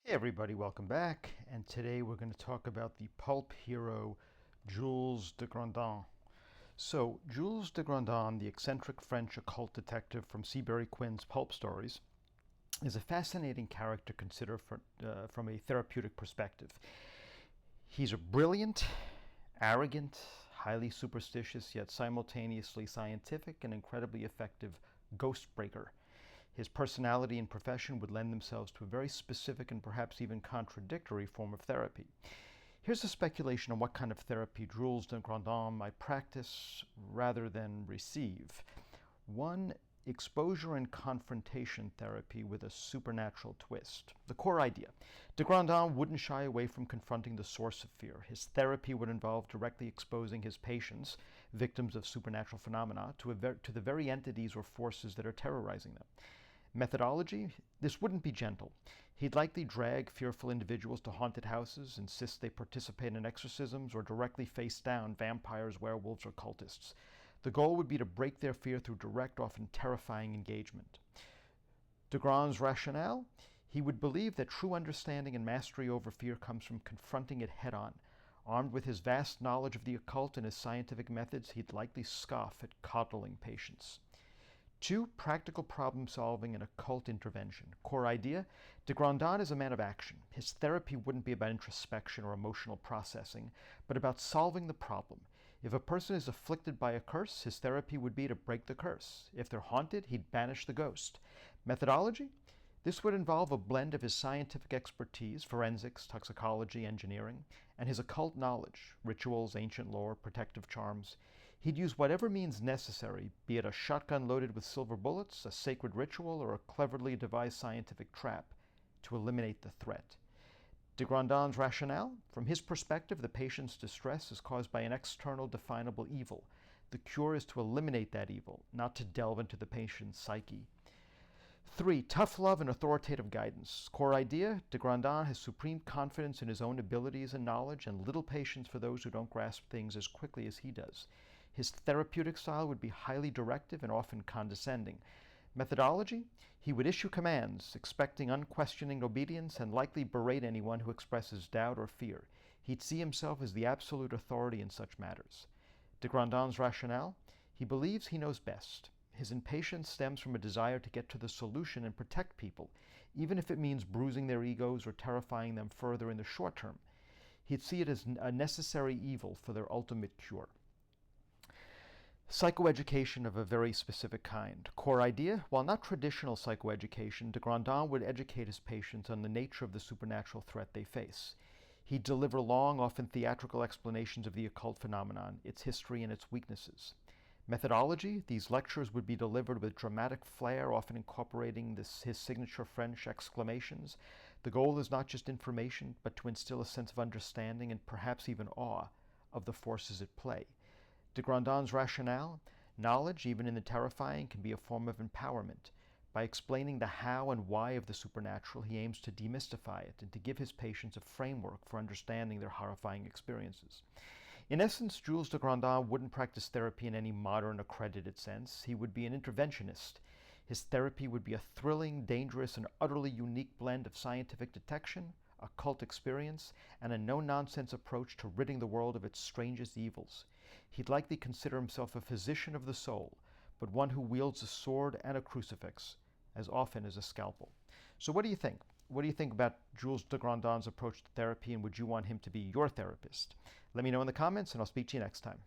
Hey everybody, welcome back. And today we're going to talk about the pulp hero Jules De Grandin. So, Jules De Grandin, the eccentric French occult detective from Seabury Quinn's pulp stories, is a fascinating character considered from a therapeutic perspective. He's a brilliant, arrogant, highly superstitious, yet simultaneously scientific and incredibly effective ghost breaker. His personality and profession would lend themselves to a very specific and perhaps even contradictory form of therapy. Here's a speculation on what kind of therapy Jules de Grandin might practice rather than receive. One, exposure and confrontation therapy with a supernatural twist. The core idea. De Grandin wouldn't shy away from confronting the source of fear. His therapy would involve directly exposing his patients, victims of supernatural phenomena, to the very entities or forces that are terrorizing them. Methodology? This wouldn't be gentle. He'd likely drag fearful individuals to haunted houses, insist they participate in exorcisms, or directly face down vampires, werewolves, or cultists. The goal would be to break their fear through direct, often terrifying engagement. De Grandin's rationale? He would believe that true understanding and mastery over fear comes from confronting it head on. Armed with his vast knowledge of the occult and his scientific methods, he'd likely scoff at coddling patients. Two, practical problem solving and occult intervention. Core idea, De Grandin is a man of action. His therapy wouldn't be about introspection or emotional processing, but about solving the problem. If a person is afflicted by a curse, his therapy would be to break the curse. If they're haunted, he'd banish the ghost. Methodology? This would involve a blend of his scientific expertise, forensics, toxicology, engineering, and his occult knowledge, rituals, ancient lore, protective charms. He'd use whatever means necessary, be it a shotgun loaded with silver bullets, a sacred ritual, or a cleverly devised scientific trap, to eliminate the threat. De Grandin's rationale? From his perspective, the patient's distress is caused by an external definable evil. The cure is to eliminate that evil, not to delve into the patient's psyche. Three, tough love and authoritative guidance. Core idea, De Grandin has supreme confidence in his own abilities and knowledge and little patience for those who don't grasp things as quickly as he does. His therapeutic style would be highly directive and often condescending. Methodology, he would issue commands, expecting unquestioning obedience and likely berate anyone who expresses doubt or fear. He'd see himself as the absolute authority in such matters. De Grandin's rationale, he believes he knows best. His impatience stems from a desire to get to the solution and protect people, even if it means bruising their egos or terrifying them further in the short term. He'd see it as a necessary evil for their ultimate cure. Psychoeducation of a very specific kind. Core idea, while not traditional psychoeducation, de Grandin would educate his patients on the nature of the supernatural threat they face. He'd deliver long, often theatrical explanations of the occult phenomenon, its history, and its weaknesses. Methodology, these lectures would be delivered with dramatic flair, often incorporating his signature French exclamations. The goal is not just information, but to instill a sense of understanding and perhaps even awe of the forces at play. De Grandin's rationale, knowledge, even in the terrifying, can be a form of empowerment. By explaining the how and why of the supernatural, he aims to demystify it and to give his patients a framework for understanding their horrifying experiences. In essence, Jules de Grandin wouldn't practice therapy in any modern, accredited sense. He would be an interventionist. His therapy would be a thrilling, dangerous, and utterly unique blend of scientific detection, occult experience, and a no-nonsense approach to ridding the world of its strangest evils. He'd likely consider himself a physician of the soul, but one who wields a sword and a crucifix as often as a scalpel. So what do you think? What do you think about Jules de Grandin's approach to therapy, and would you want him to be your therapist? Let me know in the comments, and I'll speak to you next time.